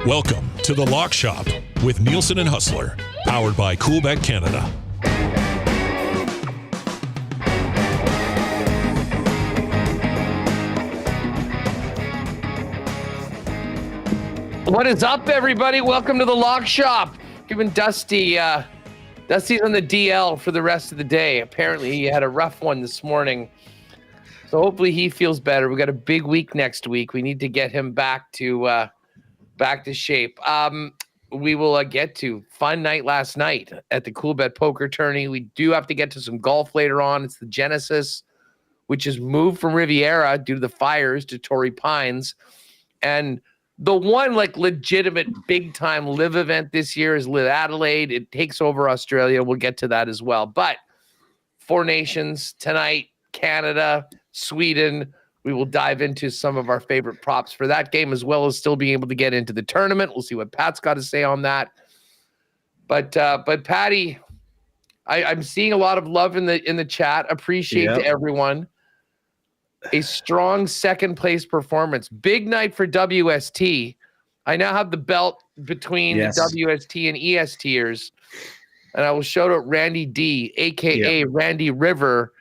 Welcome to The Lock Shop with Nielson and Hustler, powered by Coolbet Canada. What is up, everybody? Welcome to The Lock Shop. Giving Dusty's on the DL for the rest of the day. Apparently, he had a rough one this morning. So hopefully he feels better. We got a big week next week. We need to get him back to shape. We will get to fun night last night at the Coolbet Poker Tourney. We do have to get to some golf later on. It's the Genesis, which is moved from Riviera due to the fires to Torrey Pines. And the one legitimate big time live event this year is Live Adelaide. It takes over Australia. We'll get to that as well. But Four Nations tonight, Canada, Sweden. We will dive into some of our favorite props for that game, as well as still being able to get into the tournament. We'll see what Pat's got to say on that. But Patty, I'm seeing a lot of love in the chat. Appreciate to everyone. A strong second place performance. Big night for WST. I now have the belt between the WST and ESTers. And I will shout out Randy D, a.k.a. Randy River,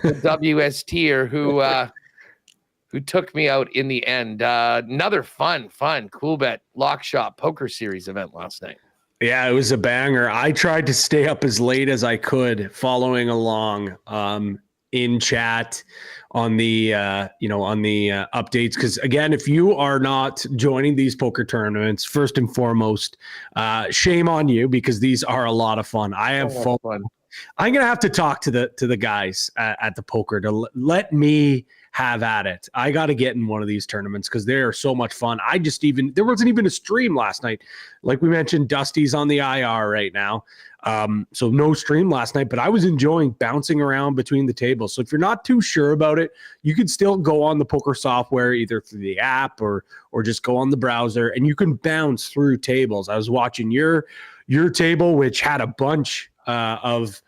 the WSTer, who took me out in the end. Another fun Coolbet Lock Shop Poker Series event last night. Yeah, it was a banger. I tried to stay up as late as I could, following along in chat on the updates. Because again, if you are not joining these poker tournaments, first and foremost, shame on you, because these are a lot of fun. I have fun. I'm gonna have to talk to the guys at the poker to let me have at it. I got to get in one of these tournaments because they are so much fun. There wasn't even a stream last night. Like we mentioned, Dusty's on the IR right now. So no stream last night, but I was enjoying bouncing around between the tables. So if you're not too sure about it, you can still go on the poker software, either through the app or just go on the browser, and you can bounce through tables. I was watching your table, which had a bunch of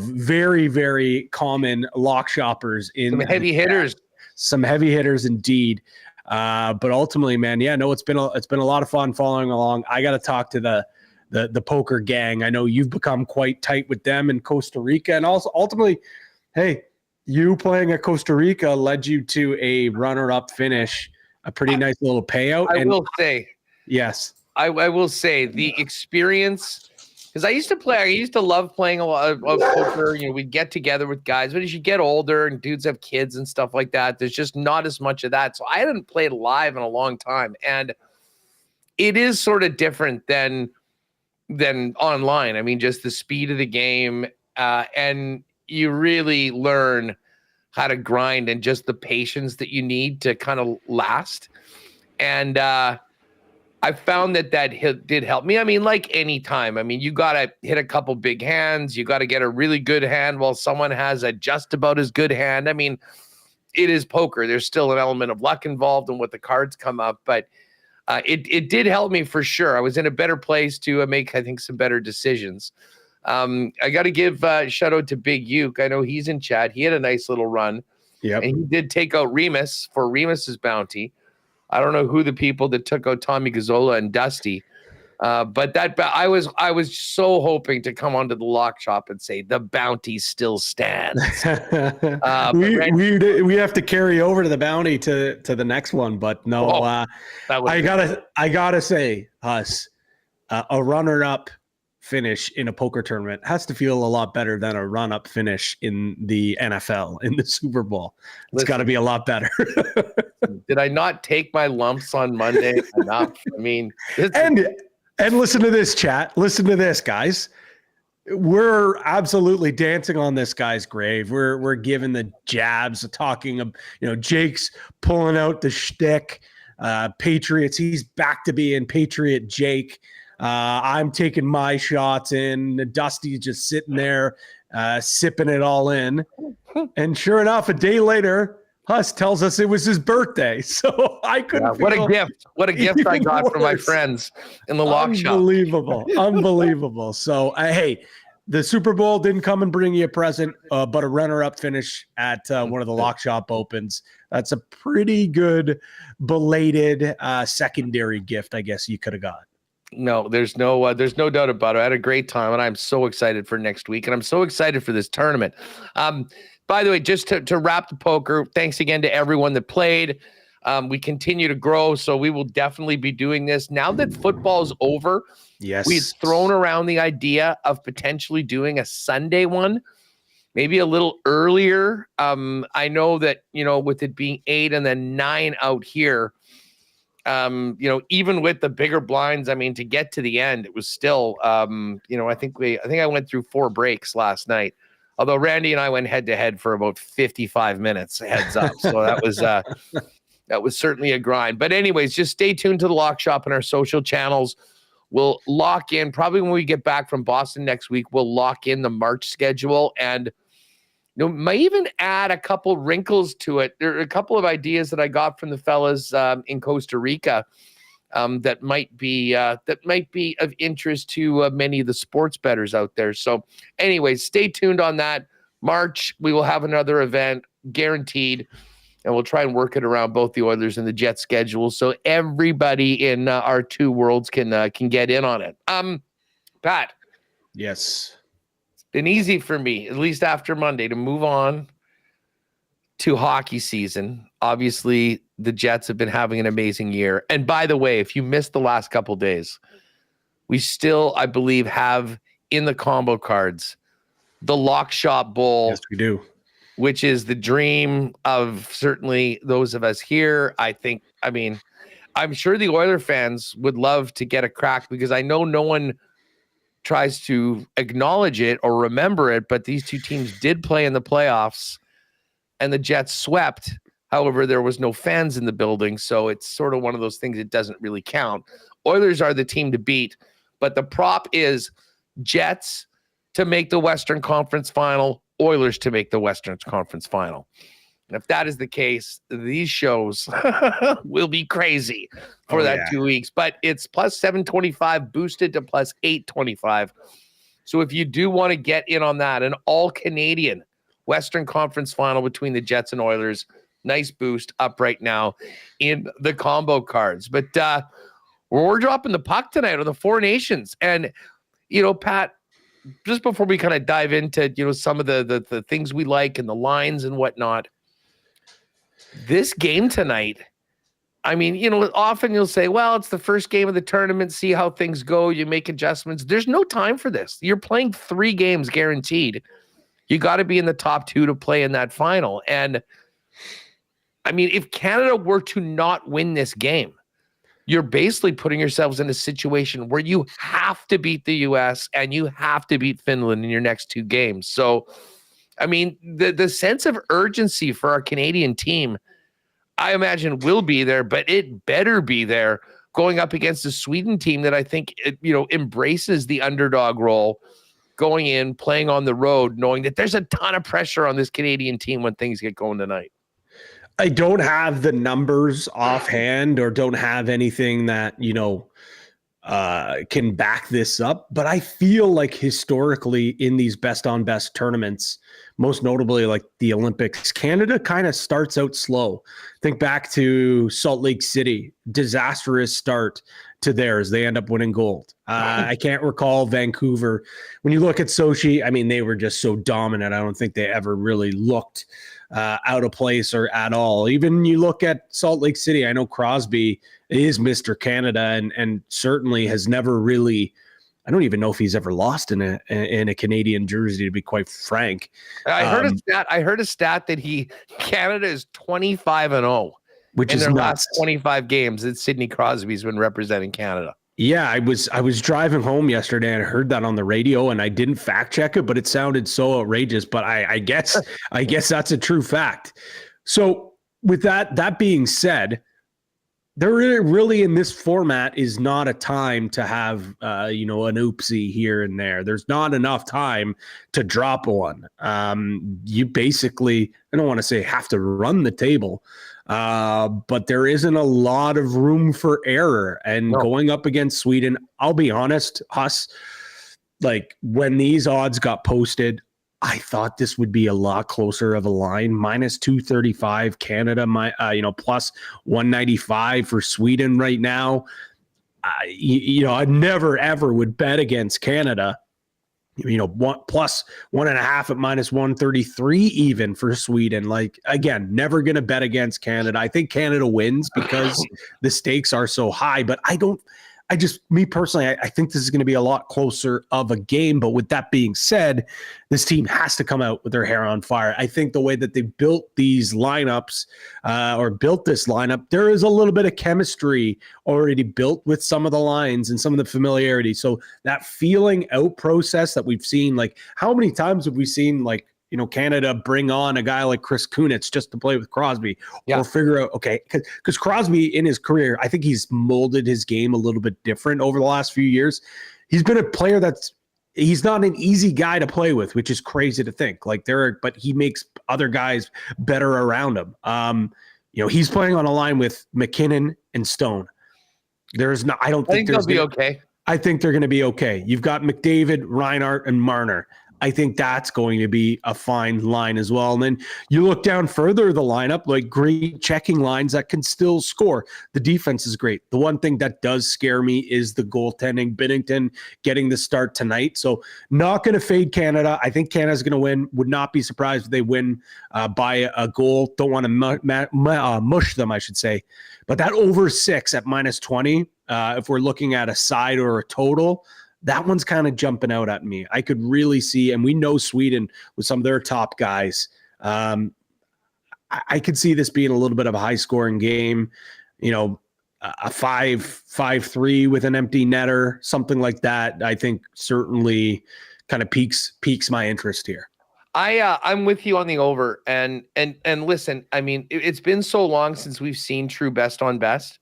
very, very common lock shoppers in some heavy hitters. Some heavy hitters indeed. But ultimately, man, it's been a lot of fun following along. I got to talk to the poker gang. I know you've become quite tight with them in Costa Rica, and also ultimately, hey, you playing at Costa Rica led you to a runner-up finish, a pretty nice little payout. I will say, yes, I will say the experience. Because I used to love playing a lot of poker. We'd get together with guys, but as you get older and dudes have kids and stuff like that, there's just not as much of that. So I hadn't played live in a long time. And it is sort of different than online. I mean, just the speed of the game. And you really learn how to grind and just the patience that you need to kind of last. And I found that did help me. I mean, like any time. I mean, you got to hit a couple big hands. You got to get a really good hand while someone has a just about as good hand. I mean, it is poker. There's still an element of luck involved in what the cards come up. But it did help me for sure. I was in a better place to make, I think, some better decisions. I got to give a shout out to Big Uke. I know he's in chat. He had a nice little run. Yep. And he did take out Remus for Remus's bounty. I don't know who the people that took out Tommy Gazzola and Dusty, but I was so hoping to come onto the Lock Shop and say the bounty still stands. We have to carry over to the bounty to the next one, but no, I gotta say, Huss, a runner-up finish in a poker tournament has to feel a lot better than a run-up finish in the NFL, in the Super Bowl. It's got to be a lot better. Did I not take my lumps on Monday enough? I mean, and listen to this, chat. Listen to this, guys. We're absolutely dancing on this guy's grave. We're giving the jabs, talking. Jake's pulling out the shtick. Patriots. He's back to being Patriot Jake. I'm taking my shots in. Dusty's just sitting there, sipping it all in. And sure enough, a day later, Huss tells us it was his birthday. So I couldn't. What a gift! What a gift I got from my friends in the Lock Shop. Unbelievable. So hey, the Super Bowl didn't come and bring you a present, but a runner-up finish at one of the Lock Shop Opens. That's a pretty good belated secondary gift, I guess you could have got. No, there's no doubt about it. I had a great time, and I'm so excited for next week, and I'm so excited for this tournament. By the way, just to wrap the poker, thanks again to everyone that played. We continue to grow, so we will definitely be doing this. Now that football's over, yes, we've thrown around the idea of potentially doing a Sunday one, maybe a little earlier. I know that, with it being 8 and then 9 out here, even with the bigger blinds, I mean, to get to the end, it was still, I think I went through 4 breaks last night. Although Randy and I went head to head for about 55 minutes, heads up. So that was certainly a grind. But anyways, just stay tuned to the Lock Shop and our social channels. We'll lock in probably when we get back from Boston next week. We'll lock in the March schedule and might even add a couple wrinkles to it. There are a couple of ideas that I got from the fellas in Costa Rica that might be of interest to many of the sports bettors out there. So anyways, stay tuned on that. March, we will have another event guaranteed, and we'll try and work it around both the Oilers and the Jets schedule so everybody in our two worlds can get in on it. Pat. Yes. It's been easy for me, at least after Monday, to move on to hockey season. Obviously, the Jets have been having an amazing year. And by the way, if you missed the last couple days, we still, I believe, have in the combo cards the Lock Shop Bowl. Yes, we do. Which is the dream of certainly those of us here. I'm sure the Oiler fans would love to get a crack because I know no one tries to acknowledge it or remember it, but these two teams did play in the playoffs and the Jets swept. However, there was no fans in the building, so it's sort of one of those things that doesn't really count. Oilers are the team to beat, but the prop is Jets to make the Western Conference Final, Oilers to make the Western Conference Final. And if that is the case, these shows will be crazy for 2 weeks. But it's plus 725 boosted to plus 825. So if you do want to get in on that, an all-Canadian Western Conference Final between the Jets and Oilers, nice boost up right now in the combo cards. But we're dropping the puck tonight on the Four Nations. And, Pat, just before we kind of dive into, some of the things we like and the lines and whatnot, this game tonight, I mean, often you'll say, well, it's the first game of the tournament, see how things go, you make adjustments. There's no time for this. You're playing 3 games guaranteed. You got to be in the top 2 to play in that final. And I mean, if Canada were to not win this game, you're basically putting yourselves in a situation where you have to beat the U.S. and you have to beat Finland in your next 2 games. So, I mean, the sense of urgency for our Canadian team, I imagine, will be there, but it better be there going up against a Sweden team that I think, embraces the underdog role, going in, playing on the road, knowing that there's a ton of pressure on this Canadian team when things get going tonight. I don't have the numbers offhand or don't have anything that, can back this up. But I feel like historically in these best on best tournaments, most notably like the Olympics, Canada kind of starts out slow. Think back to Salt Lake City, disastrous start to theirs. They end up winning gold. I can't recall Vancouver. When you look at Sochi, I mean, they were just so dominant. I don't think they ever really looked out of place or at all. Even you look at Salt Lake City, I know Crosby is Mr. Canada and certainly has never really, I don't even know if he's ever lost in a Canadian jersey, to be quite frank. I heard a stat that Canada is 25-0, which in is their nuts. last 25 games that Sidney Crosby's been representing Canada. Yeah, I was driving home yesterday and I heard that on the radio and I didn't fact check it, but it sounded so outrageous. But I guess that's a true fact. So with that being said, there really in this format is not a time to have an oopsie here and there. There's not enough time to drop one. You basically, I don't want to say have to run the table, but there isn't a lot of room for error. And going up against Sweden, I'll be honest, Huss, like when these odds got posted, I thought this would be a lot closer of a line. Minus 235 Canada, plus 195 for Sweden right now. I never ever would bet against Canada. Plus 1.5 at minus 133 even for Sweden. Like, again, never going to bet against Canada. I think Canada wins because the stakes are so high, but me personally, I think this is going to be a lot closer of a game. But with that being said, this team has to come out with their hair on fire. I think the way that they built these lineups or built this lineup, there is a little bit of chemistry already built with some of the lines and some of the familiarity. So that feeling out process that we've seen, like how many times have we seen Canada bring on a guy like Chris Kunitz just to play with Crosby or figure out, okay, because Crosby in his career, I think he's molded his game a little bit different over the last few years. He's been a player he's not an easy guy to play with, which is crazy to think but he makes other guys better around him. He's playing on a line with McKinnon and Stone. I think they'll be okay. I think they're going to be okay. You've got McDavid, Reinhart, and Marner. I think that's going to be a fine line as well. And then you look down further the lineup, like great checking lines that can still score. The defense is great. The one thing that does scare me is the goaltending. Binnington getting the start tonight. So not going to fade Canada. I think Canada's going to win. Would not be surprised if they win by a goal. Don't want to mush them, I should say. But that over 6 at minus 20, if we're looking at a side or a total, that one's kind of jumping out at me. I could really see, and we know Sweden with some of their top guys. I could see this being a little bit of a high-scoring game, a 5-3 with an empty netter, something like that. I think certainly kind of piques my interest here. I'm with you on the over, and listen, I mean, it's been so long since we've seen true best on best.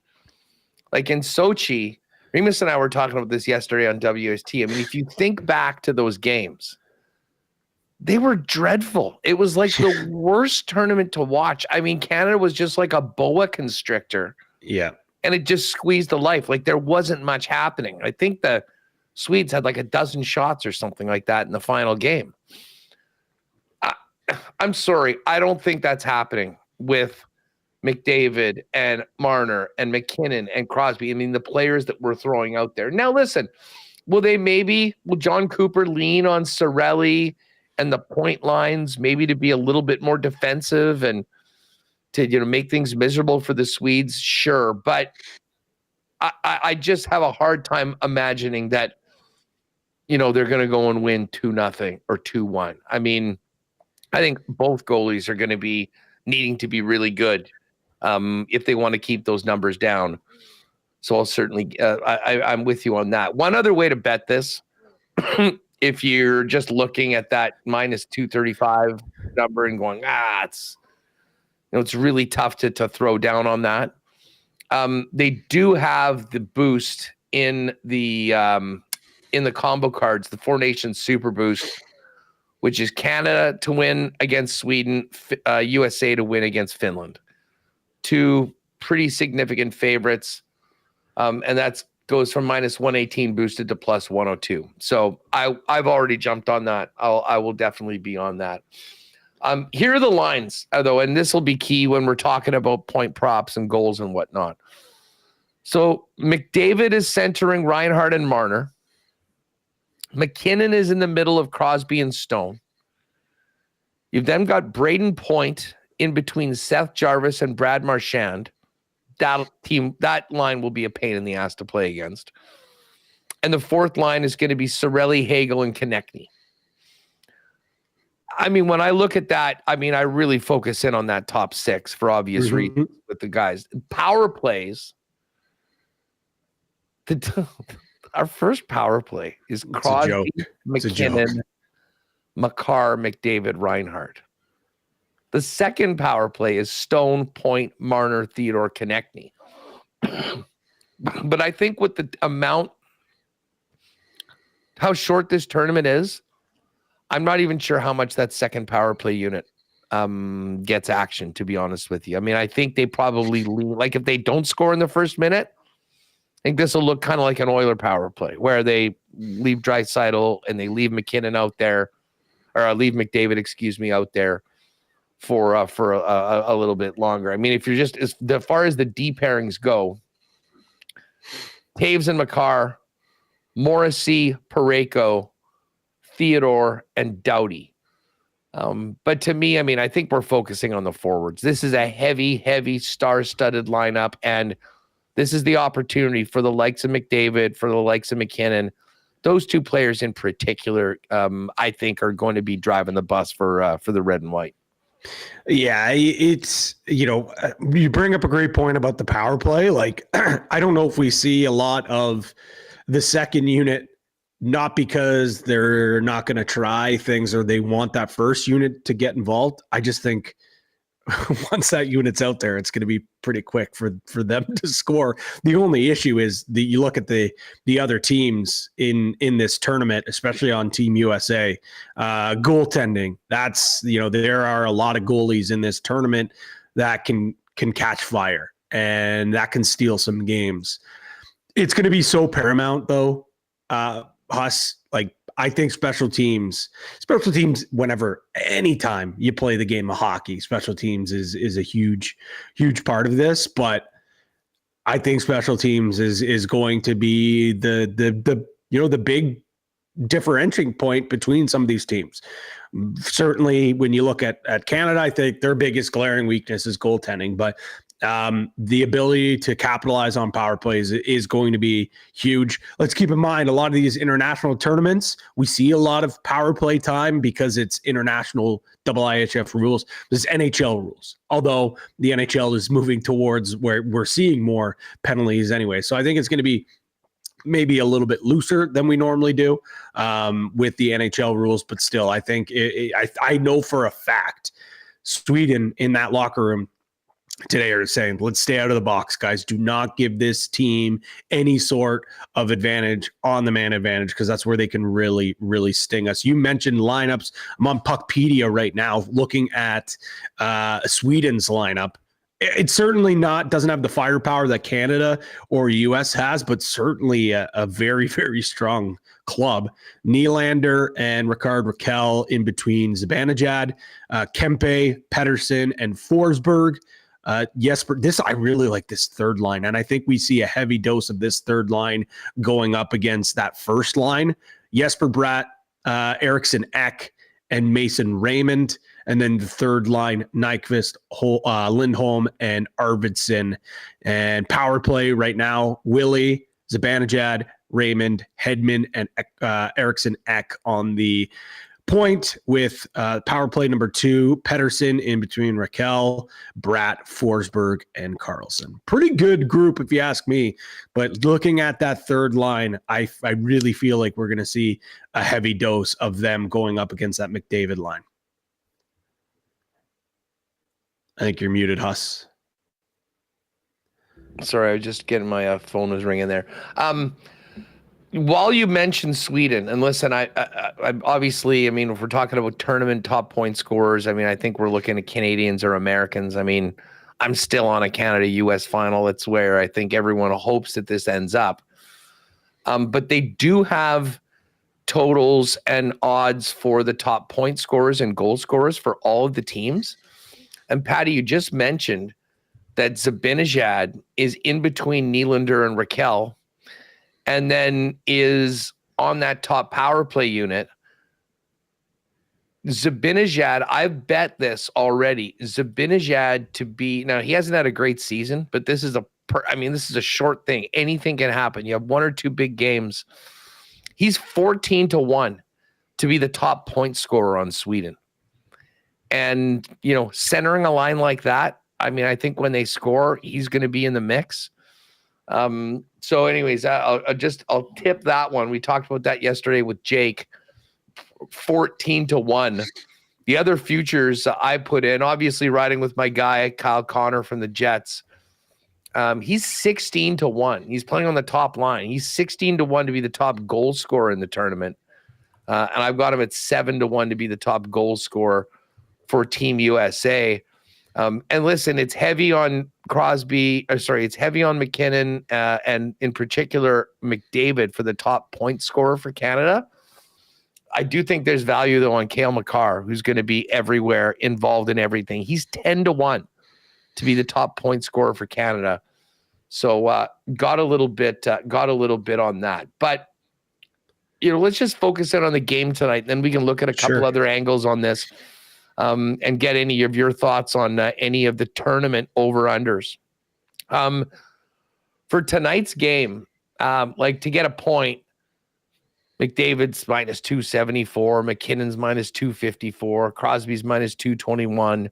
Like in Sochi, Remus and I were talking about this yesterday on WST. I mean, if you think back to those games, they were dreadful. It was like the worst tournament to watch. I mean, Canada was just like a boa constrictor. Yeah. And it just squeezed the life. Like there wasn't much happening. I think the Swedes had like a dozen shots or something like that in the final game. I'm sorry. I don't think that's happening with McDavid and Marner and McKinnon and Crosby. I mean, the players that we're throwing out there. Now, listen, will John Cooper lean on Cirelli and the point lines maybe to be a little bit more defensive and to, make things miserable for the Swedes? Sure. But I just have a hard time imagining that, they're going to go and win 2-0 or 2-1. I mean, I think both goalies are going to be needing to be really good if they want to keep those numbers down. So I'll certainly, I'm with you on that. One other way to bet this, if you're just looking at that minus 235 number and going, it's really tough to throw down on that. They do have the boost in the combo cards, the Four Nations Super Boost, which is Canada to win against Sweden, USA to win against Finland. Two pretty significant favorites. And that goes from minus 118 boosted to plus 102. So I've already jumped on that. I will definitely be on that. Here are the lines, though, and this will be key when we're talking about point props and goals and whatnot. So McDavid is centering Reinhart and Marner. McKinnon is in the middle of Crosby and Stone. You've then got Braden Point in between Seth Jarvis and Brad Marchand. That line will be a pain in the ass to play against. And the fourth line is going to be Cirelli, Hagel, and Konechny. I mean, when I look at that, I really focus in on that top six for obvious reasons with the guys. Power plays. Our first power play is Crosby, McKinnon, Makar, McDavid, Reinhart. The second power play is Stone, Point, Marner, Theodore, Konechny. But I think with the amount, how short this tournament is, I'm not even sure how much that second power play unit gets action, to be honest with you. I mean, I think they probably lean, like if they don't score in the first minute, I think this will look kind of like an Oiler power play where they leave Draisaitl and they leave McKinnon out there, or leave McDavid, excuse me, out there for a little bit longer. I mean, if you're just as far as the D pairings go, Taves and Makar, Morrissey, Parayko, Theodore, and Doughty. But to me, I mean, I think we're focusing on the forwards. This is a heavy, star-studded lineup, and this is the opportunity for the likes of McDavid, for the likes of McKinnon. Those two players in particular, I think, are going to be driving the bus for the red and white. Yeah, it's, you bring up a great point about the power play. Like, I don't know if we see a lot of the second unit, not because they're not going to try things or they want that first unit to get involved. I just think once that unit's out there, it's going to be pretty quick for them to score. The only issue is that you look at the other teams in this tournament, especially on Team USA, goaltending. That's, there are a lot of goalies in this tournament that can catch fire and that can steal some games. It's going to be so paramount though. Huss, like, I think special teams, whenever, anytime you play the game of hockey, special teams is a huge part of this. But I think special teams is going to be the big differentiating point between some of these teams. Certainly, when you look at Canada, I think their biggest glaring weakness is goaltending, but the ability to capitalize on power plays is going to be huge. Let's keep in mind, a lot of these international tournaments, we see a lot of power play time because it's international IIHF rules. There's NHL rules, although the NHL is moving towards where we're seeing more penalties anyway. So I think it's going to be maybe a little bit looser than we normally do with the NHL rules, but still, I think I know for a fact Sweden in that locker room today are saying, let's stay out of the box, guys. Do not give this team any sort of advantage on the man advantage, because that's where they can really, really sting us. You mentioned lineups. I'm on Puckpedia right now looking at Sweden's lineup. It certainly doesn't have the firepower that Canada or US has, but certainly a very, very strong club. Nylander and Rickard Rakell in between Zibanejad, Kempe, Paterson, and Forsberg. Jesper, I really like this third line, and I think we see a heavy dose of this third line going up against that first line. Jesper Bratt, Eriksson Ek, and Mason Raymond. And then the third line, Nyquist, Lindholm, and Arvidsson. And power play right now, Willie, Zibanejad, Raymond, Hedman, and Eriksson Ek on the point with power play number 2, Paterson in between Rakell, Bratt, Forsberg, and Carlson. Pretty good group if you ask me, but looking at that third line, I really feel like we're going to see a heavy dose of them going up against that McDavid line. I think you're muted, Huss. Sorry, I was just getting my phone was ringing there. While you mentioned Sweden, and listen, I obviously, I mean, if we're talking about tournament top point scorers, I mean, I think we're looking at Canadians or Americans. I mean, I'm still on a Canada-US final. It's where I think everyone hopes that this ends up. But they do have totals and odds for the top point scorers and goal scorers for all of the teams. And Patty, you just mentioned that Zibanejad is in between Nylander and Rakell, and then is on that top power play unit. Zibanejad, I've bet this already. Zibanejad to be, now he hasn't had a great season, but this is this is a short thing. Anything can happen. You have one or two big games. He's 14-1 to be the top point scorer on Sweden. And, centering a line like that, I mean, I think when they score, he's going to be in the mix. So anyways, I'll tip that one. We talked about that yesterday with Jake, 14-1. The other futures I put in, obviously riding with my guy, Kyle Connor from the Jets. He's 16-1. He's playing on the top line. He's 16-1 to be the top goal scorer in the tournament. And I've got him at 7-1 to be the top goal scorer for Team USA. And listen, it's heavy on Crosby. It's heavy on McKinnon, and in particular McDavid for the top point scorer for Canada. I do think there's value though on Cale Makar, who's going to be everywhere, involved in everything. He's 10-1 to be the top point scorer for Canada. So got a little bit on that. But let's just focus in on the game tonight. Then we can look at a couple other angles on this, and get any of your thoughts on any of the tournament over-unders. For tonight's game, to get a point, McDavid's minus 274, McKinnon's minus 254, Crosby's minus 221.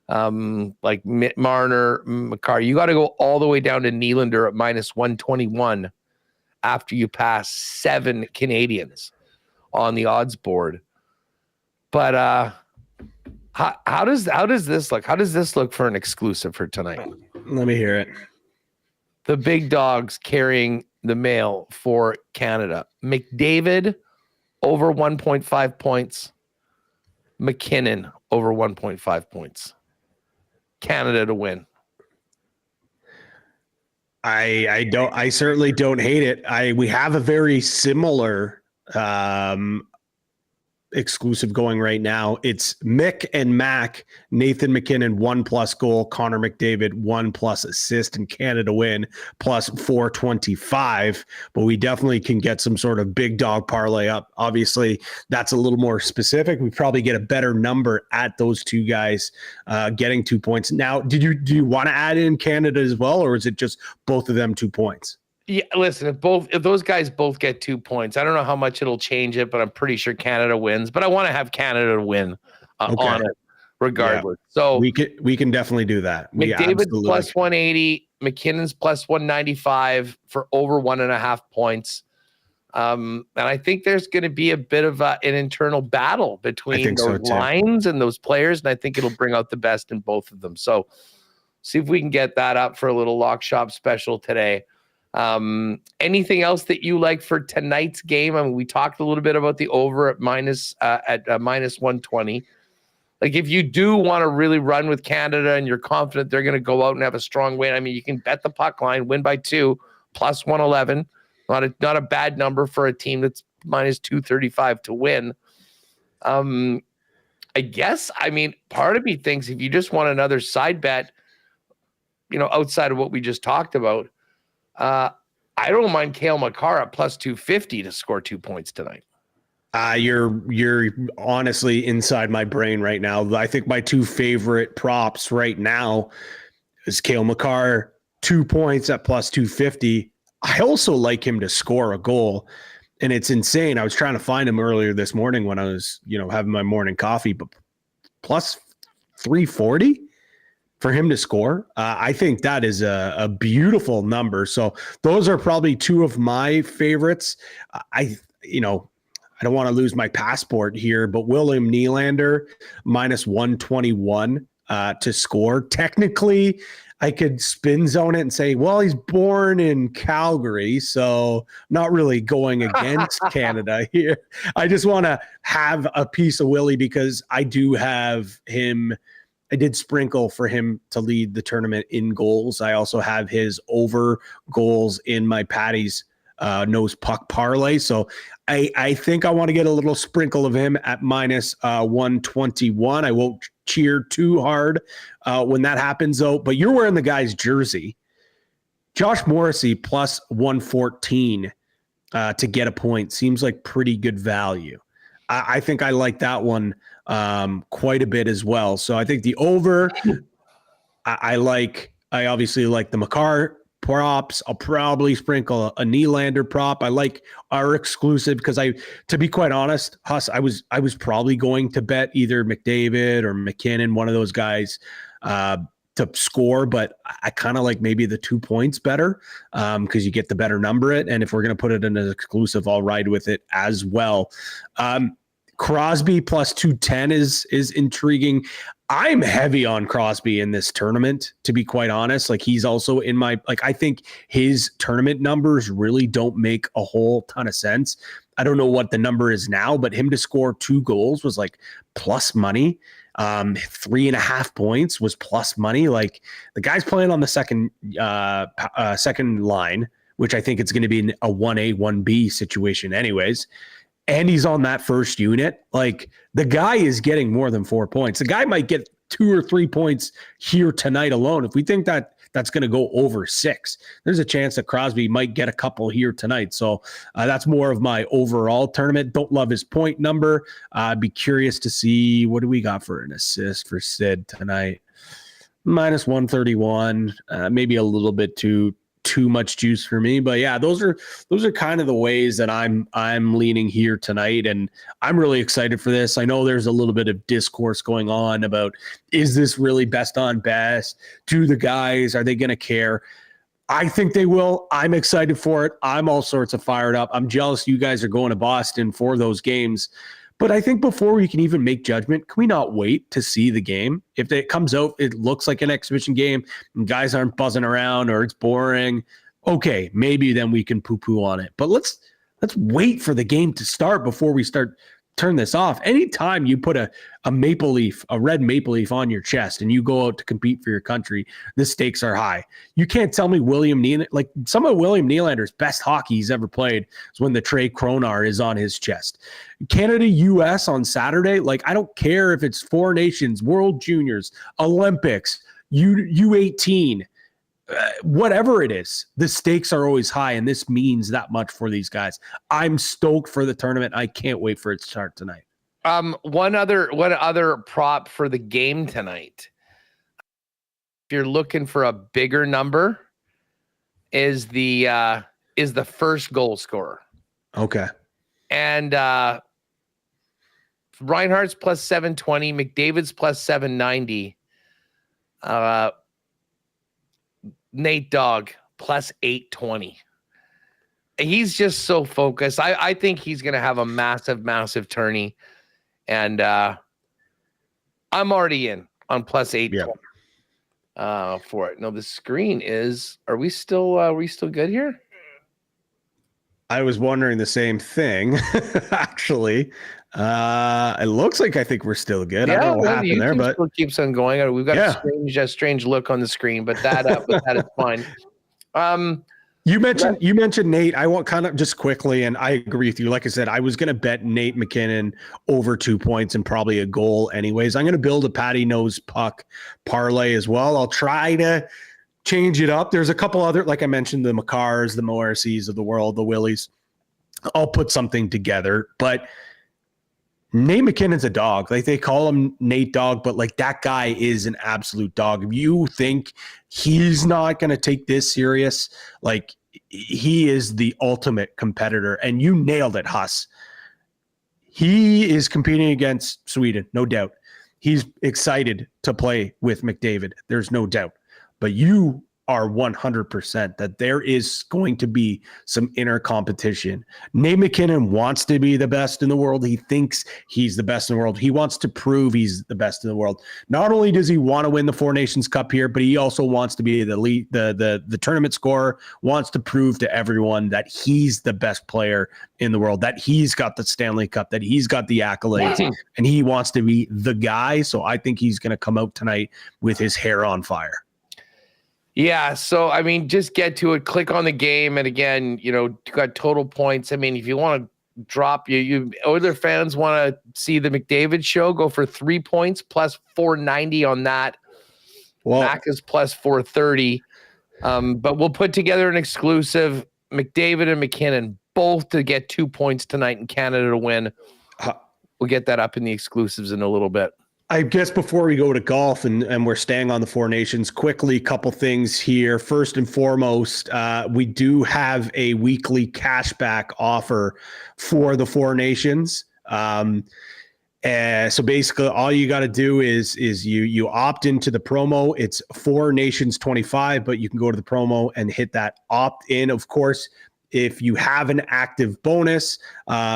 Marner, Makar, you got to go all the way down to Nylander at minus 121 after you pass 7 Canadians on the odds board. But how does this look? How does this look for an exclusive for tonight? Let me hear it. The big dogs carrying the mail for Canada. McDavid over 1.5 points. McKinnon over 1.5 points. Canada to win. I certainly don't hate it. We have a very similar exclusive going right now. It's Mick and Mac, Nathan McKinnon 1+ goal, Connor McDavid 1+ assist, and Canada win plus 425. But we definitely can get some sort of big dog parlay up. Obviously, that's a little more specific. We probably get a better number at those two guys getting 2 points. Now, do you want to add in Canada as well, or is it just both of them 2 points? Yeah, listen, if those guys both get 2 points, I don't know how much it'll change it, but I'm pretty sure Canada wins. But I want to have Canada win on it regardless. Yeah, so we can definitely do that. McDavid's plus 180, McKinnon's plus 195 for over 1.5 points. And I think there's going to be a bit of an internal battle between those lines and those players, and I think it'll bring out the best in both of them. So see if we can get that up for a little lock shop special today. Anything else that you like for tonight's game? I mean, we talked a little bit about the over at minus 120. Like, if you do want to really run with Canada and you're confident they're going to go out and have a strong win, I mean, you can bet the puck line, win by 2, plus 111. Not a bad number for a team that's minus 235 to win. I guess, I mean, part of me thinks if you just want another side bet, outside of what we just talked about, I don't mind Cale Makar at plus 250 to score 2 points tonight. You're honestly inside my brain right now. I think my 2 favorite props right now is Cale Makar 2 points at plus 250. I also like him to score a goal, and it's insane. I was trying to find him earlier this morning when I was, having my morning coffee, but plus 340 for him to score. I think that is a beautiful number. So those are probably 2 of my favorites. I don't want to lose my passport here, but William Nylander minus 121 to score. Technically, I could spin zone it and say, well, he's born in Calgary, so not really going against Canada here. I just want to have a piece of Willie because I do have him. I did sprinkle for him to lead the tournament in goals. I also have his over goals in my Patty's nose puck parlay. So I think I want to get a little sprinkle of him at minus 121. I won't cheer too hard when that happens, though. But you're wearing the guy's jersey. Josh Morrissey plus 114 to get a point seems like pretty good value. I think I like that one quite a bit as well. So I think the over, I obviously like the Makar props. I'll probably sprinkle a Nylander prop. I like our exclusive because to be quite honest, Huss, I was probably going to bet either McDavid or McKinnon, one of those guys, to score, but I kind of like maybe the 2 points better because you get the better number it. And if we're going to put it in an exclusive, I'll ride with it as well. Crosby plus 210 is intriguing. I'm heavy on Crosby in this tournament, to be quite honest. Like, he's also in my, I think his tournament numbers really don't make a whole ton of sense. I don't know what the number is now, but him to score 2 goals was like plus money. 3.5 points was plus money. Like the guy's playing on the second line, which I think it's going to be a 1A, 1B situation anyways. And he's on that first unit. Like the guy is getting more than 4 points. The guy might get 2 or 3 points here tonight alone. If we think that that's going to go over 6, there's a chance that Crosby might get a couple here tonight. So that's more of my overall tournament. Don't love his point number. Be curious to see, what do we got for an assist for Sid tonight? Minus 131, maybe a little bit too much juice for me, but yeah, those are kind of the ways that I'm leaning here tonight, and I'm really excited for this. I know there's a little bit of discourse going on about, is this really best on best? Do the guys, are they going to care? I think they will. I'm excited for it. I'm all sorts of fired up. I'm jealous you guys are going to Boston for those games. But I think before we can even make judgment, can we not wait to see the game? If it comes out, it looks like an exhibition game and guys aren't buzzing around or it's boring, okay, maybe then we can poo-poo on it. But let's wait for the game to start before we turn this off. Anytime you put a maple leaf, a red maple leaf on your chest and you go out to compete for your country, the stakes are high. You can't tell me some of William Nylander's best hockey he's ever played is when the Trey Kronar is on his chest. Canada, US on Saturday, like I don't care if it's Four Nations, World Juniors, Olympics, U18, whatever it is, the stakes are always high, and this means that much for these guys. I'm stoked for the tournament. I can't wait for it to start tonight. One other prop for the game tonight, if you're looking for a bigger number, is the first goal scorer. Okay. And Reinhardt's plus 720, McDavid's plus 790. Nate Dogg plus 820. He's just so focused. I think he's going to have a massive tourney, and I'm already in on plus 820 for it. No, the screen is. Are we still good here? I was wondering the same thing, actually. It looks like I think we're still good. Yeah, I don't know what happened there, but still keeps on going. We've got a strange look on the screen, but that is fine. You mentioned Nate. I want kind of just quickly, and I agree with you. Like I said, I was going to bet Nate McKinnon over 2 points and probably a goal anyways. I'm going to build a Patty Nose Puck parlay as well. I'll try to change it up. There's a couple other, like I mentioned, the Makars, the Morrisseys of the world, the Willies. I'll put something together, but Nate McKinnon's a dog. Like they call him Nate Dog, but like that guy is an absolute dog. If you think he's not going to take this serious, like he is the ultimate competitor, and you nailed it, Huss. He is competing against Sweden, no doubt. He's excited to play with McDavid. There's no doubt. But you are 100% that there is going to be some inner competition. Nate McKinnon wants to be the best in the world. He thinks he's the best in the world. He wants to prove he's the best in the world. Not only does he want to win the Four Nations Cup here, but he also wants to be the tournament scorer, wants to prove to everyone that he's the best player in the world, that he's got the Stanley Cup, that he's got the accolades, and he wants to be the guy. So I think he's going to come out tonight with his hair on fire. Yeah, so I mean, just get to it. Click on the game, and again, you got total points. I mean, if you want to drop you Oiler fans want to see the McDavid show, go for 3 points plus 490 on that. Well, Mac is plus 430. But we'll put together an exclusive McDavid and McKinnon both to get 2 points tonight in Canada to win. We'll get that up in the exclusives in a little bit. I guess before we go to golf and we're staying on the Four Nations, quickly, a couple things here. First and foremost, we do have a weekly cashback offer for the Four Nations. So basically all you got to do is you opt into the promo. It's Four Nations 25, but you can go to the promo and hit that opt in. Of course, if you have an active bonus,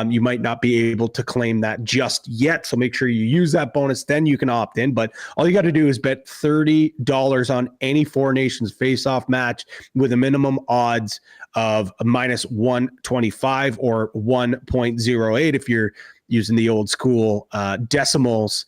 you might not be able to claim that just yet. So make sure you use that bonus, then you can opt in. But all you got to do is bet $30 on any Four Nations face-off match with a minimum odds of a minus 125 or 1.08 if you're using the old school decimals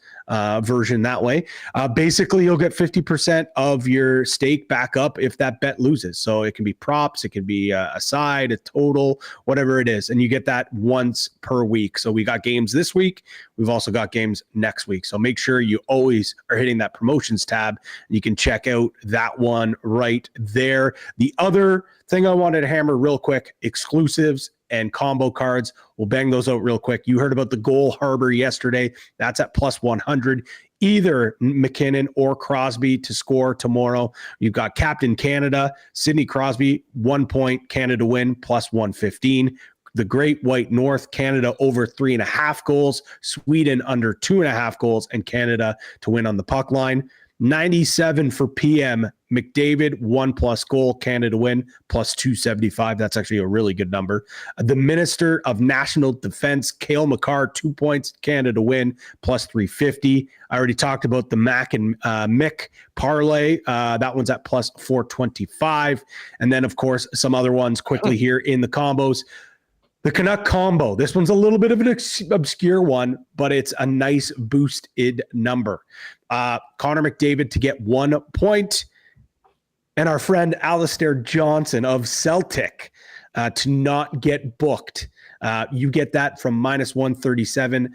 version that way. Basically, you'll get 50% of your stake back up if that bet loses. So it can be props, it can be a side, a total, whatever it is. And you get that once per week. So we got games this week. We've also got games next week. So make sure you always are hitting that promotions tab. You can check out that one right there. The other thing I wanted to hammer real quick, exclusives and combo cards. We'll bang those out real quick. You heard about the goal harbor yesterday. That's at plus 100. Either McKinnon or Crosby to score tomorrow. You've got Captain Canada, Sidney Crosby, 1 point, Canada win, plus 115. The Great White North, Canada over 3.5 goals, Sweden under 2.5 goals, and Canada to win on the puck line. 97 for PM, McDavid, 1+ goal, Canada win, plus 275. That's actually a really good number. The Minister of National Defense, Cale Makar, 2 points, Canada win, plus 350. I already talked about the Mac and Mick parlay. That one's at plus 425. And then, of course, some other ones quickly here in the combos. The Canuck combo. This one's a little bit of an obscure one, but it's a nice boosted number. Connor McDavid to get 1 point, and our friend Alistair Johnson of Celtic to not get booked. You get that from minus 137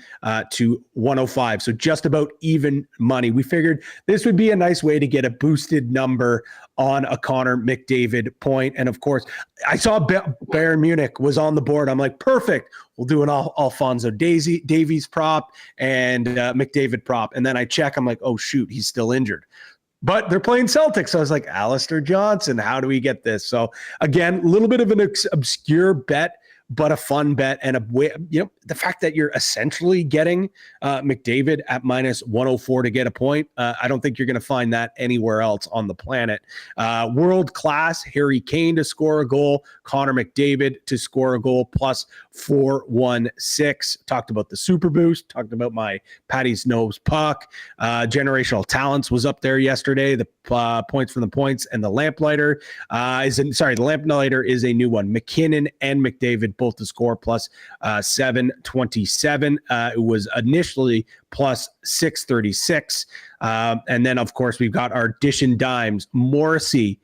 to 105. So just about even money. We figured this would be a nice way to get a boosted number on a Connor McDavid point. And of course, I saw Bayern Munich was on the board. I'm like, perfect. We'll do an Alfonso Davies prop and McDavid prop. And then I check, I'm like, oh shoot, he's still injured. But they're playing Celtics. So I was like, Alistair Johnson, how do we get this? So again, a little bit of an obscure bet, but a fun bet, and a way, the fact that you're essentially getting McDavid at minus 104 to get a point. I don't think you're going to find that anywhere else on the planet. World class, Harry Kane to score a goal, Connor McDavid to score a goal, plus 416. Talked about the super boost, talked about my Patty's nose puck. Generational talents was up there yesterday. The points from the points, and the lamplighter the lamplighter is a new one. McKinnon and McDavid both to score, plus 727. It was initially plus 636. And then, of course, we've got our addition dimes, Morrissey,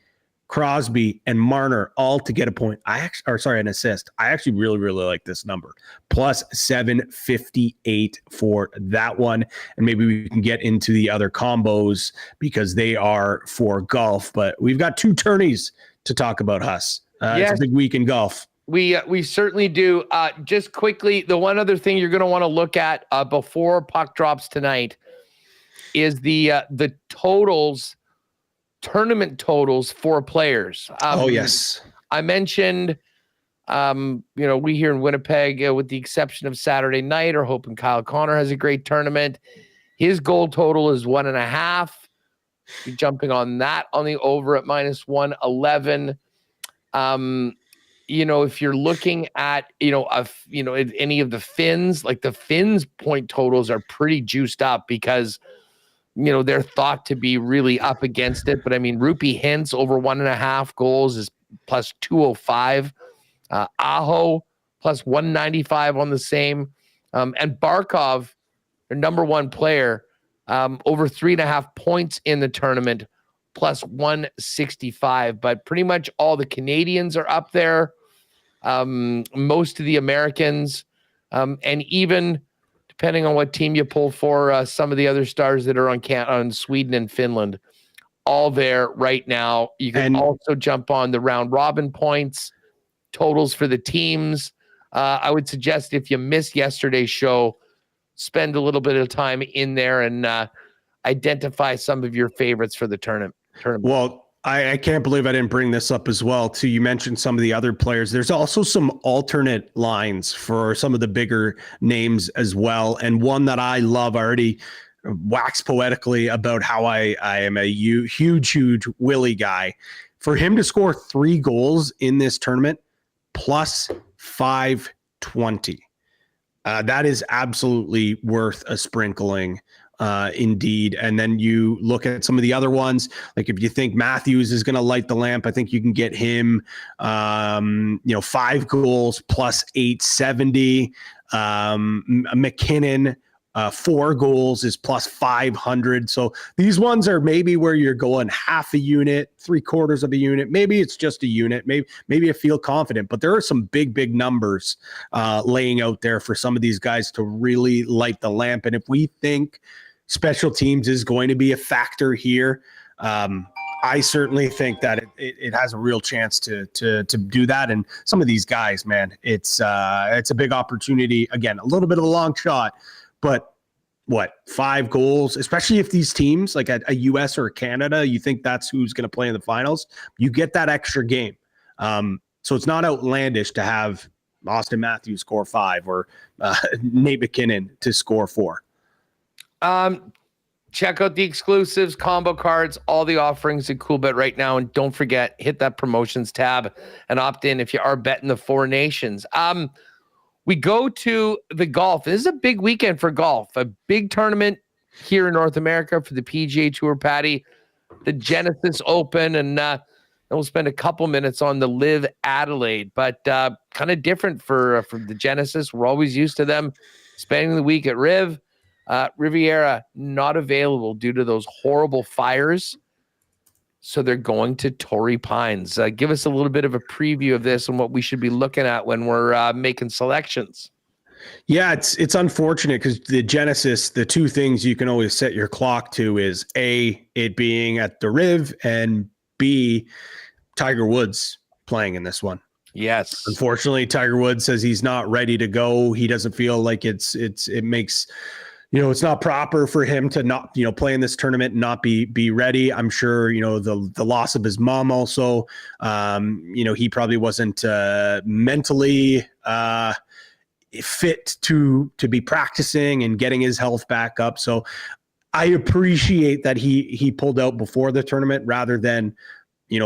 Crosby, and Marner all to get a point. An assist. I actually really, really like this number. Plus 758 for that one. And maybe we can get into the other combos because they are for golf. But we've got 2 tourneys to talk about, Huss. Yes. It's a big week in golf. We certainly do. Just quickly, the one other thing you're going to want to look at before puck drops tonight is the totals, tournament totals for players. Yes. I mentioned, we here in Winnipeg, with the exception of Saturday night, are hoping Kyle Connor has a great tournament. His goal total is 1.5. You're jumping on that on the over at minus 111. If you're looking at, any of the Finns, like the Finns point totals are pretty juiced up because, they're thought to be really up against it. But I mean, Rupi Hintz over 1.5 goals is plus 205. Aho plus 195 on the same. And Barkov, their number one player, over 3.5 points in the tournament, plus 165. But pretty much all the Canadians are up there. Most of the Americans, and even depending on what team you pull for, some of the other stars that are on Sweden and Finland, all there right now. You can also jump on the round robin points totals for the teams. I would suggest if you missed yesterday's show, spend a little bit of time in there and identify some of your favorites for the tournament. Well, I can't believe I didn't bring this up as well, too. You mentioned some of the other players. There's also some alternate lines for some of the bigger names as well. And one that I love, I already wax poetically about how I am a huge Willie guy. For him to score 3 goals in this tournament, plus 520. That is absolutely worth a sprinkling. Indeed. And then you look at some of the other ones, like if you think Matthews is going to light the lamp, I think you can get him, 5 goals plus 870. McKinnon, 4 goals is plus 500. So these ones are maybe where you're going half a unit, 3/4 of a unit. Maybe it's just a unit. Maybe you feel confident, but there are some big numbers laying out there for some of these guys to really light the lamp. And if we think special teams is going to be a factor here, I certainly think that it has a real chance to do that. And some of these guys, man, it's a big opportunity. Again, a little bit of a long shot, but 5 goals, especially if these teams like a US or a Canada, you think that's who's going to play in the finals, you get that extra game. So it's not outlandish to have Austin Matthews score 5 or Nate McKinnon to score 4. Check out the exclusives, combo cards, all the offerings at Coolbet right now. And don't forget, hit that promotions tab and opt in if you are betting the 4 nations. We go to the golf. This is a big weekend for golf, a big tournament here in North America for the PGA Tour, Patty, the Genesis Open, and we'll spend a couple minutes on the Live Adelaide, but kind of different for the Genesis. We're always used to them spending the week at Riviera, not available due to those horrible fires. So they're going to Torrey Pines. Give us a little bit of a preview of this and what we should be looking at when we're making selections. Yeah, it's unfortunate because the Genesis, the 2 things you can always set your clock to is A, it being at the Riv, and B, Tiger Woods playing in this one. Yes. Unfortunately, Tiger Woods says he's not ready to go. He doesn't feel like it makes, it's not proper for him to not, play in this tournament and not be ready. I'm sure, the loss of his mom also, he probably wasn't mentally fit to be practicing and getting his health back up. So I appreciate that he pulled out before the tournament rather than,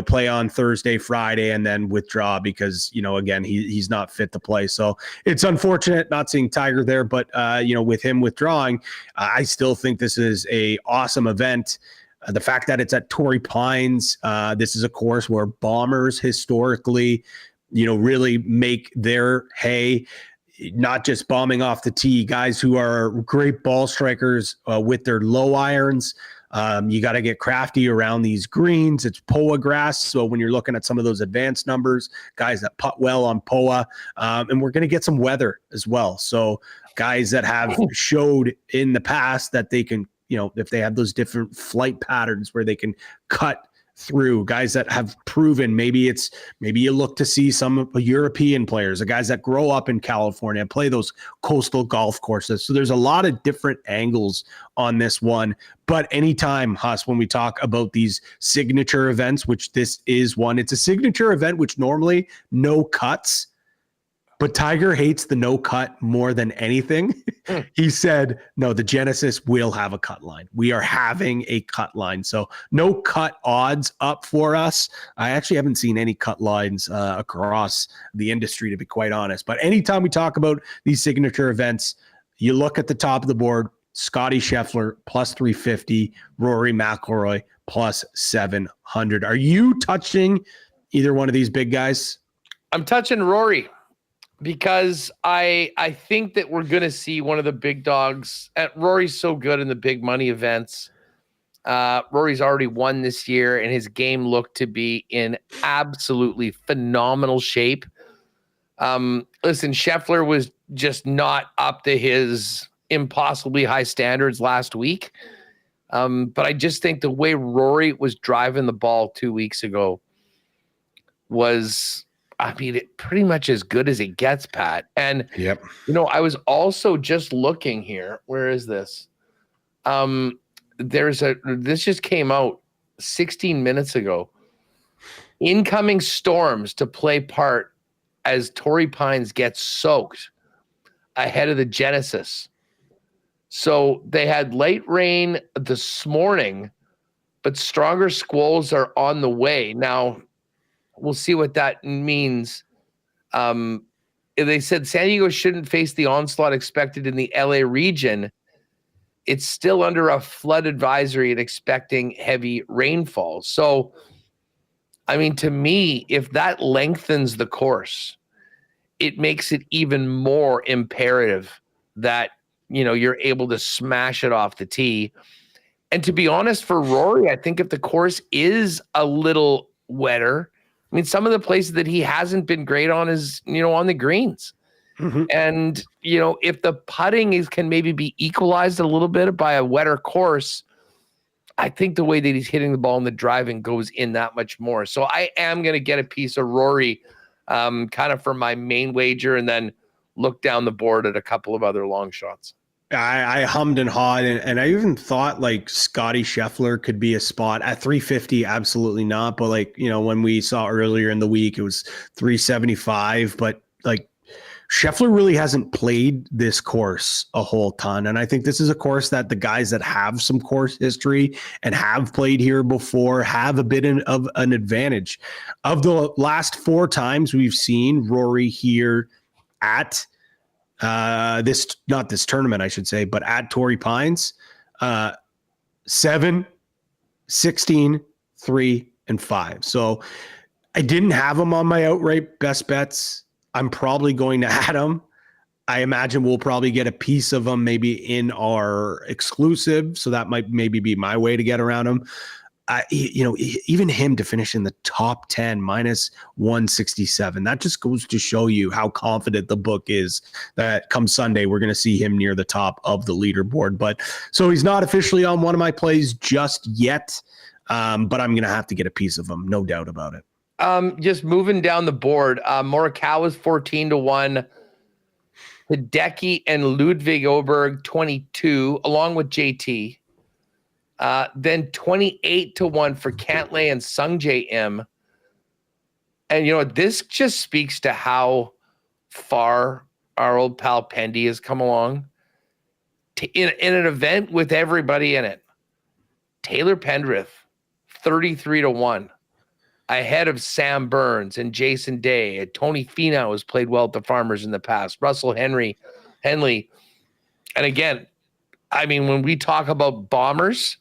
play on Thursday, Friday, and then withdraw because, again, he's not fit to play. So it's unfortunate not seeing Tiger there, but, with him withdrawing, I still think this is a awesome event. The fact that it's at Torrey Pines, this is a course where bombers historically, really make their hay, not just bombing off the tee, guys who are great ball strikers with their low irons. You got to get crafty around these greens. It's POA grass. So when you're looking at some of those advanced numbers, guys that putt well on POA, and we're going to get some weather as well. So guys that have showed in the past that they can, if they have those different flight patterns where they can cut through, guys that have proven, maybe you look to see some European players, the guys that grow up in California, play those coastal golf courses. So there's a lot of different angles on this one. But anytime, Huss, when we talk about these signature events, which this is one, it's a signature event, which normally no cuts, but Tiger hates the no cut more than anything. He said, no, the Genesis will have a cut line. We are having a cut line. So no cut odds up for us. I actually haven't seen any cut lines across the industry, to be quite honest. But anytime we talk about these signature events, you look at the top of the board, Scotty Scheffler plus 350, Rory McIlroy plus 700. Are you touching either one of these big guys? I'm touching Rory, because I think that we're going to see one of the big dogs. Rory's so good in the big money events. Rory's already won this year, and his game looked to be in absolutely phenomenal shape. Listen, Scheffler was just not up to his impossibly high standards last week. But I just think the way Rory was driving the ball 2 weeks ago was, pretty much as good as it gets, Pat. And, yep. I was also just looking here. Where is this? This just came out 16 minutes ago. Incoming storms to play part as Torrey Pines gets soaked ahead of the Genesis. So they had light rain this morning, but stronger squalls are on the way. Now, we'll see what that means They said San Diego shouldn't face the onslaught expected in the LA region. It's still under a flood advisory and expecting heavy rainfall. So, I mean, to me, if that lengthens the course, it makes it even more imperative that, you're able to smash it off the tee. And to be honest, for Rory, I think if the course is a little wetter, I mean, some of the places that he hasn't been great on is, on the greens. Mm-hmm. And, if the putting can maybe be equalized a little bit by a wetter course, I think the way that he's hitting the ball and the driving goes in that much more. So I am going to get a piece of Rory kind of for my main wager and then look down the board at a couple of other long shots. I hummed and hawed, and I even thought like Scotty Scheffler could be a spot at 350. Absolutely not. But like, when we saw earlier in the week, it was 375. But like Scheffler really hasn't played this course a whole ton. And I think this is a course that the guys that have some course history and have played here before have a bit of an advantage. Of the last 4 times we've seen Rory here at not this tournament, I should say, but at Torrey Pines, 7, 16, 3, and 5. So I didn't have him on my outright best bets. I'm probably going to add him. I imagine we'll probably get a piece of him maybe in our exclusive. So that might maybe be my way to get around him. Even him to finish in the top 10 minus 167, that just goes to show you how confident the book is that come Sunday, we're going to see him near the top of the leaderboard. But so he's not officially on one of my plays just yet. But I'm going to have to get a piece of him. No doubt about it. Just moving down the board, Morikawa is 14-1. Hideki and Ludwig Oberg 22, along with JT. Then 28-1 for Cantlay and Sungjae M. And this just speaks to how far our old pal Pendy has come along. In an event with everybody in it, Taylor Pendrith 33-1, ahead of Sam Burns and Jason Day. Tony Finau has played well at the Farmers in the past. Russell Henley. And again, I mean, when we talk about bombers,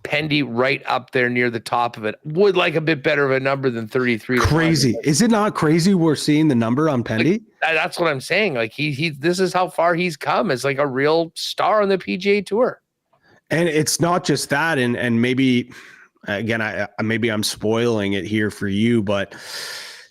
Pendy right up there near the top of it. Would like a bit better of a number than 33. Crazy. Is it not crazy we're seeing the number on Pendy? Like, that's what I'm saying. Like he this is how far he's come as like a real star on the PGA Tour. And it's not just that. And maybe, again, maybe I'm spoiling it here for you, but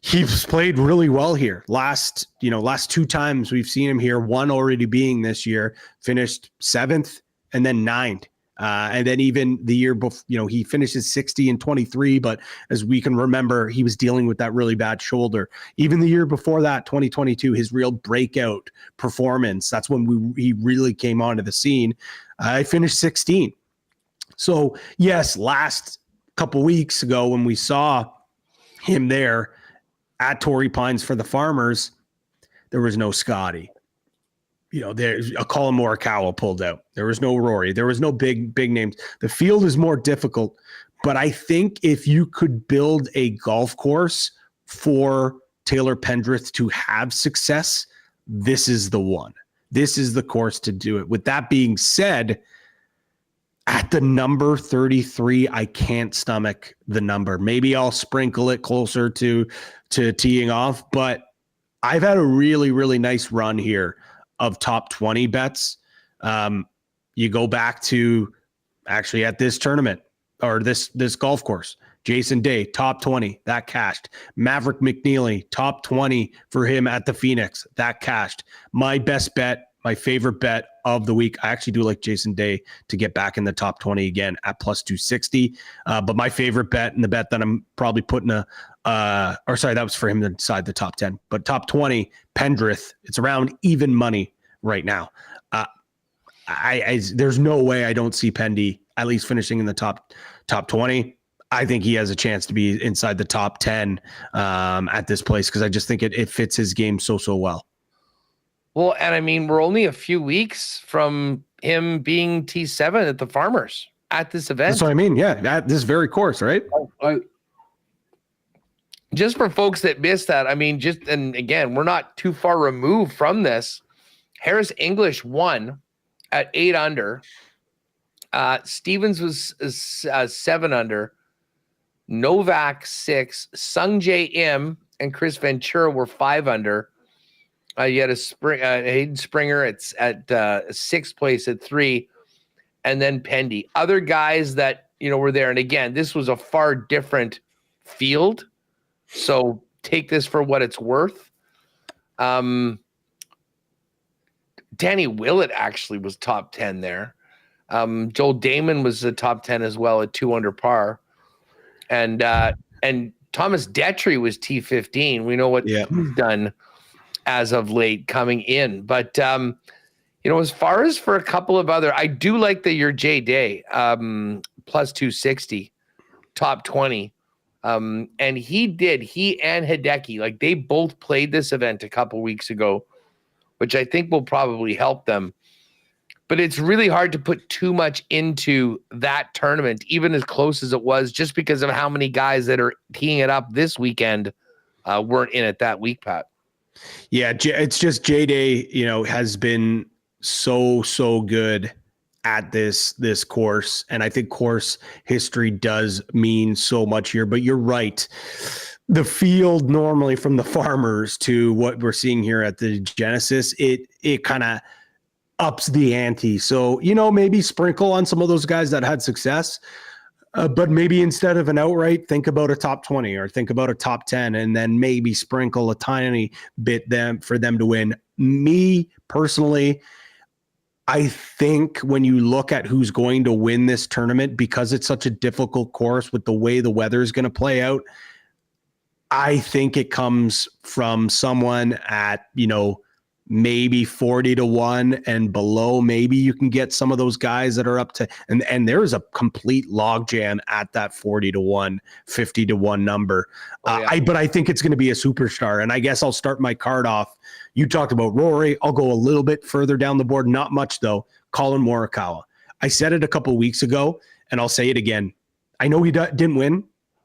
he's played really well here. Last 2 times we've seen him here, one already being this year, finished 7th and then 9th. And then even the year before, he finishes 60 and 23, but as we can remember, he was dealing with that really bad shoulder. Even the year before that, 2022, his real breakout performance, that's when he really came onto the scene. I finished 16. So yes, last couple weeks ago when we saw him there at Torrey Pines for the Farmers, there was no Scotty. There's a Colin Morikawa pulled out. There was no Rory. There was no big names. The field is more difficult, but I think if you could build a golf course for Taylor Pendrith to have success, this is the one. This is the course to do it. With that being said, at the number 33, I can't stomach the number. Maybe I'll sprinkle it closer to teeing off, but I've had a really, really nice run here of top 20 bets. You go back to actually at this tournament or this golf course, Jason Day, top 20, that cashed. Maverick McNeely, top 20 for him at the Phoenix, that cashed. My best bet, my favorite bet of the week. I actually do like Jason Day to get back in the top 20 again at plus 260. But my favorite bet and the bet that I'm probably putting that was for him inside the top 10, but top 20 Pendrith, it's around even money right now. There's no way I don't see Pendy at least finishing in the top 20. I think he has a chance to be inside the top 10 at this place because I just think it fits his game so well. Well, and I mean, we're only a few weeks from him being T7 at the Farmers at this event. That's what I mean. Yeah, at this very course, right? just for folks that missed that, I mean, and again, we're not too far removed from this. Harris English won at 8 under. Stevens was 7 under. Novak 6. Sung J M and Chris Ventura were 5 under. You had Hayden Springer at 6th place at 3, and then Pendy. Other guys that were there, and again, this was a far different field, so take this for what it's worth. Danny Willett actually was top 10 there. Joel Damon was the top 10 as well at 2 under par, and Thomas Detry was T15. We know what he's done as of late coming in, but as far as for a couple of other, I do like your J Day plus 260 top 20. And he and Hideki, like they both played this event a couple weeks ago, which I think will probably help them. But it's really hard to put too much into that tournament, even as close as it was, just because of how many guys that are teeing it up this weekend weren't in it that week, Pat. Yeah, it's just J-Day, has been so good at this course. And I think course history does mean so much here. But you're right. The field normally from the Farmers to what we're seeing here at the Genesis, it kind of ups the ante. So, maybe sprinkle on some of those guys that had success. But maybe instead of an outright, think about a top 20 or think about a top 10, and then maybe sprinkle a tiny bit for them to win. Me personally, I think when you look at who's going to win this tournament, because it's such a difficult course with the way the weather is going to play out, I think it comes from someone at, maybe 40-1 and below. Maybe you can get some of those guys that are up to, and there is a complete logjam at that 40-1, 50-1 number. But I think it's going to be a superstar. And I guess I'll start my card off. You talked about Rory. I'll go a little bit further down the board. Not much though. Colin Morikawa. I said it a couple weeks ago and I'll say it again. I know he didn't win,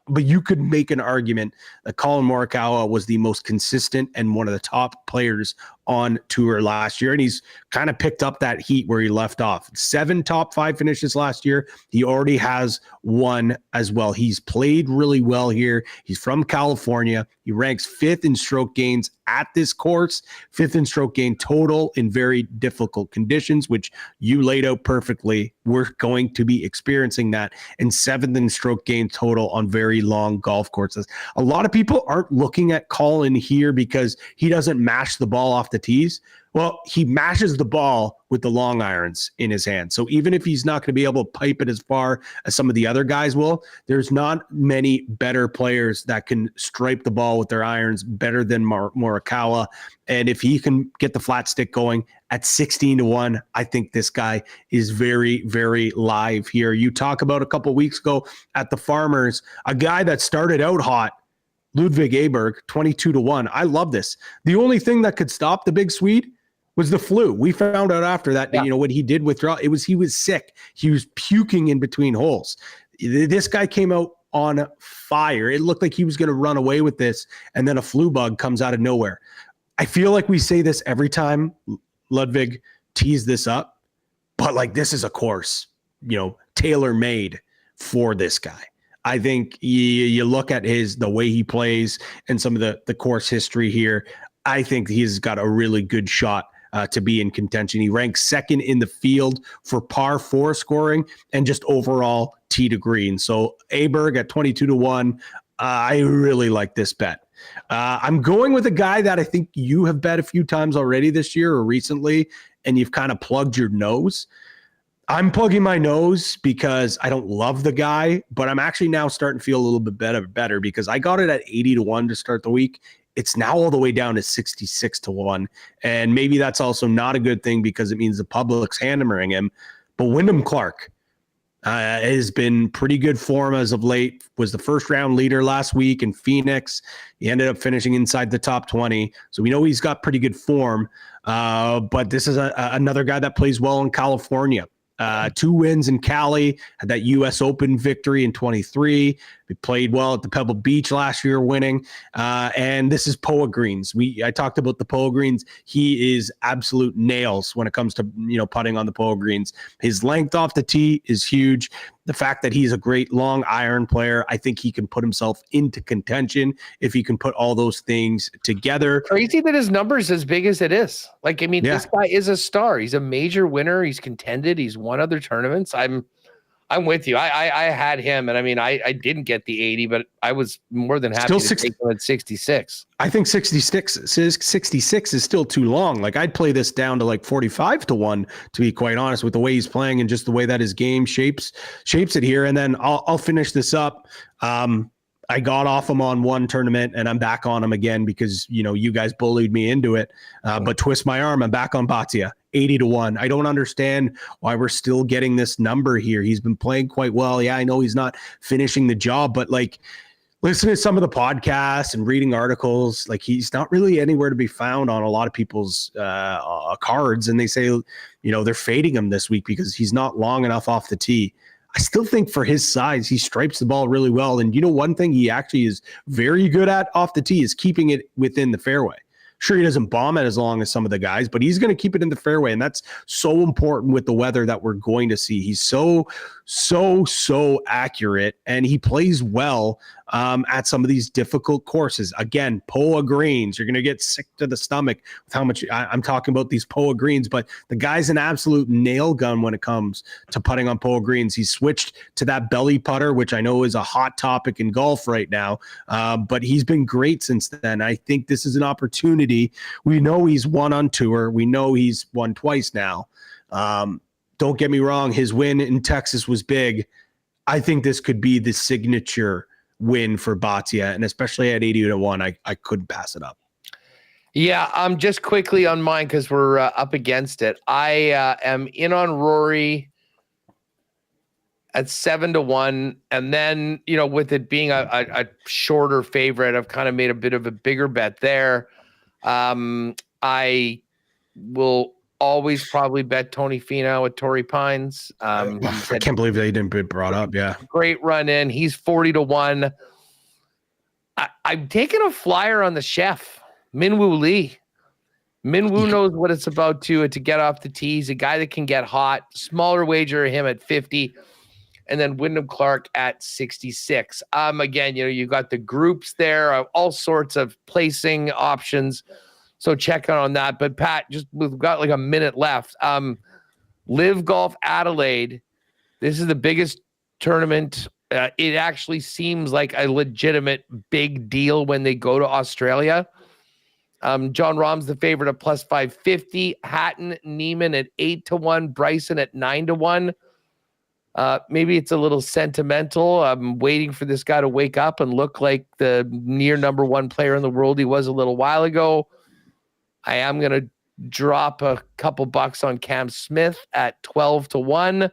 but you could make an argument that Colin Morikawa was the most consistent and one of the top players on tour last year. And he's kind of picked up that heat where he left off. 7 top 5 finishes last year. He already has 1 as well. He's played really well here. He's from California. He ranks 5th in stroke gains at this course, 5th in stroke gain total in very difficult conditions, which you laid out perfectly. We're going to be experiencing that, and 7th in stroke gain total on very long golf courses. A lot of people aren't looking at Colin here because he doesn't mash the ball off the tees. Well, he mashes the ball with the long irons in his hand. So even if he's not going to be able to pipe it as far as some of the other guys will, there's not many better players that can stripe the ball with their irons better than Morikawa. And if he can get the flat stick going at 16-1, I think this guy is very, very live here. You talk about a couple weeks ago at the Farmers, a guy that started out hot, Ludwig Aberg, 22-1. I love this. The only thing that could stop the big Swede was the flu. We found out after that, when he did withdraw, he was sick. He was puking in between holes. This guy came out on fire. It looked like he was going to run away with this, and then a flu bug comes out of nowhere. I feel like we say this every time Ludwig tees this up, but this is a course, tailor-made for this guy. I think you look at the way he plays and some of the course history here, I think he's got a really good shot to be in contention. He ranks 2nd in the field for par 4 scoring and just overall tee to green. So Aberg at 22-1, I really like this bet. I'm going with a guy that I think you have bet a few times already this year or recently, and you've kind of plugged your nose. I'm plugging my nose because I don't love the guy, but I'm actually now starting to feel a little bit better because I got it at 80-1 to start the week. It's now all the way down to 66-1. And maybe that's also not a good thing because it means the public's hammering him. But Wyndham Clark has been pretty good form as of late, was the first round leader last week in Phoenix. He ended up finishing inside the top 20. So we know he's got pretty good form. But this is another guy that plays well in California. 2 wins in Cali, had that U.S. Open victory in 23, He played well at the Pebble Beach last year, winning. And this is Poa Greens. I talked about the Poa Greens. He is absolute nails when it comes to, putting on the Poa Greens. His length off the tee is huge. The fact that he's a great long iron player, I think he can put himself into contention if he can put all those things together. Crazy that his number's as big as it is. This guy is a star. He's a major winner. He's contended. He's won other tournaments. I'm with you. I had him, and I didn't get the 80, but I was more than happy to take him at 66. I think 66 is still too long. I'd play this down to 45-1, to be quite honest, with the way he's playing and just the way that his game shapes it here. And then I'll finish this up. I got off him on one tournament, and I'm back on him again because, you guys bullied me into it. But twist my arm, I'm back on Bhatia, 80-1. I don't understand why we're still getting this number here. He's been playing quite well. Yeah, I know he's not finishing the job, but listening to some of the podcasts and reading articles, he's not really anywhere to be found on a lot of people's cards. And they say, they're fading him this week because he's not long enough off the tee. I still think for his size, he stripes the ball really well. And one thing he actually is very good at off the tee is keeping it within the fairway. Sure, he doesn't bomb it as long as some of the guys, but he's going to keep it in the fairway. And that's so important with the weather that we're going to see. He's so accurate, and he plays well at some of these difficult courses. Again, Poa Greens, you're going to get sick to the stomach with how much I'm talking about these Poa Greens, but the guy's an absolute nail gun when it comes to putting on Poa Greens. He's switched to that belly putter, which I know is a hot topic in golf right now, but he's been great since then. I think this is an opportunity. We know he's won on tour. We know he's won twice now. Don't get me wrong, his win in Texas was big. I think this could be the signature win for Bhatia, and especially at 80-1, I couldn't pass it up. Yeah, just quickly on mine because we're up against it. I am in on Rory at 7-1, and then with it being a shorter favorite, I've kind of made a bit of a bigger bet there. I will always probably bet Tony Finau at Torrey Pines. I can't believe they didn't be brought up. Yeah. Great run in. He's 40-1. I'm taking a flyer on the chef, Minwoo Lee. Minwoo knows what it's about to get off the tee. He's a guy that can get hot. Smaller wager him at 50. And then Wyndham Clark at 66. Again, you've got the groups there, all sorts of placing options. So check out on that. But Pat, we've got a minute left. Live Golf Adelaide. This is the biggest tournament. It actually seems like a legitimate big deal when they go to Australia. John Rahm's the favorite at plus 550. Hatton, Neiman at 8-1. Bryson at 9-1. Maybe it's a little sentimental. I'm waiting for this guy to wake up and look like the near number one player in the world he was a little while ago. I am going to drop a couple bucks on Cam Smith at 12-1.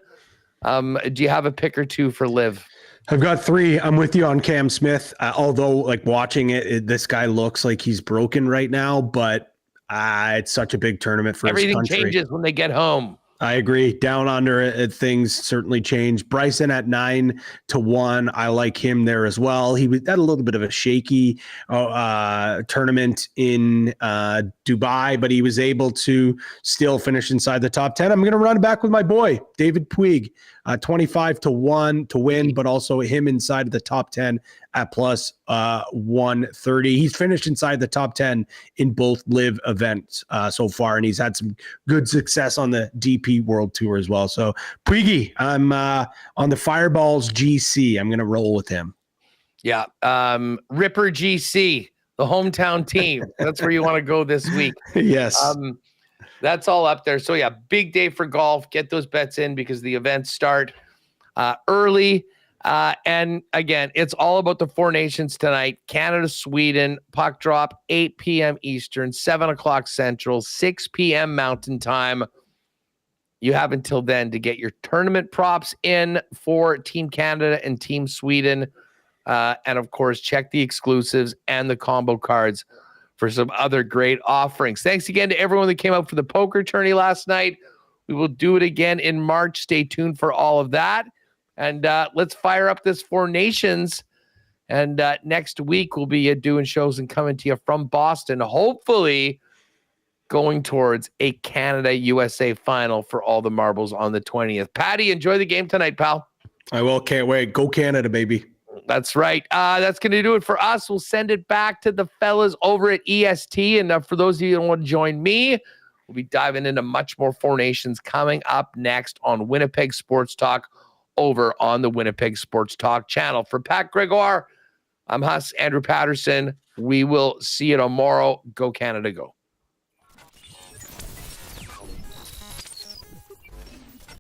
Do you have a pick or two for Liv? I've got 3. I'm with you on Cam Smith. Although watching it, this guy looks like he's broken right now, but it's such a big tournament for his country. Everything changes when they get home. I agree. Down under, things certainly change. Bryson at 9-1. I like him there as well. He had a little bit of a shaky tournament in Dubai, but he was able to still finish inside the top 10. I'm going to run back with my boy, David Puig, 25-1 to win, but also him inside of the top 10 at plus 130. He's finished inside the top 10 in both live events so far, and he's had some good success on the DP World Tour as well. So Puigi, I'm on the Fireballs GC. I'm going to roll with him. Yeah. Ripper GC, the hometown team. That's where you want to go this week. Yes. That's all up there. So yeah, big day for golf. Get those bets in because the events start early. And again, it's all about the Four Nations tonight. Canada, Sweden, puck drop, 8 p.m. Eastern, 7 o'clock Central, 6 p.m. Mountain Time. You have until then to get your tournament props in for Team Canada and Team Sweden. And of course, check the exclusives and the combo cards for some other great offerings. Thanks again to everyone that came out for the poker tourney last night. We will do it again in March. Stay tuned for all of that. And let's fire up this Four Nations And next week, we'll be doing shows and coming to you from Boston, hopefully going towards a Canada-USA final for all the marbles on the 20th. Patty, enjoy the game tonight, pal. I will. Can't wait. Go Canada, baby. That's right. That's going to do it for us. We'll send it back to the fellas over at EST. And for those of you that want to join me, we'll be diving into much more Four Nations coming up next on Winnipeg Sports Talk over on the Winnipeg Sports Talk channel. For Pat Gregoire, I'm Andrew Paterson. We will see you tomorrow. Go Canada, go.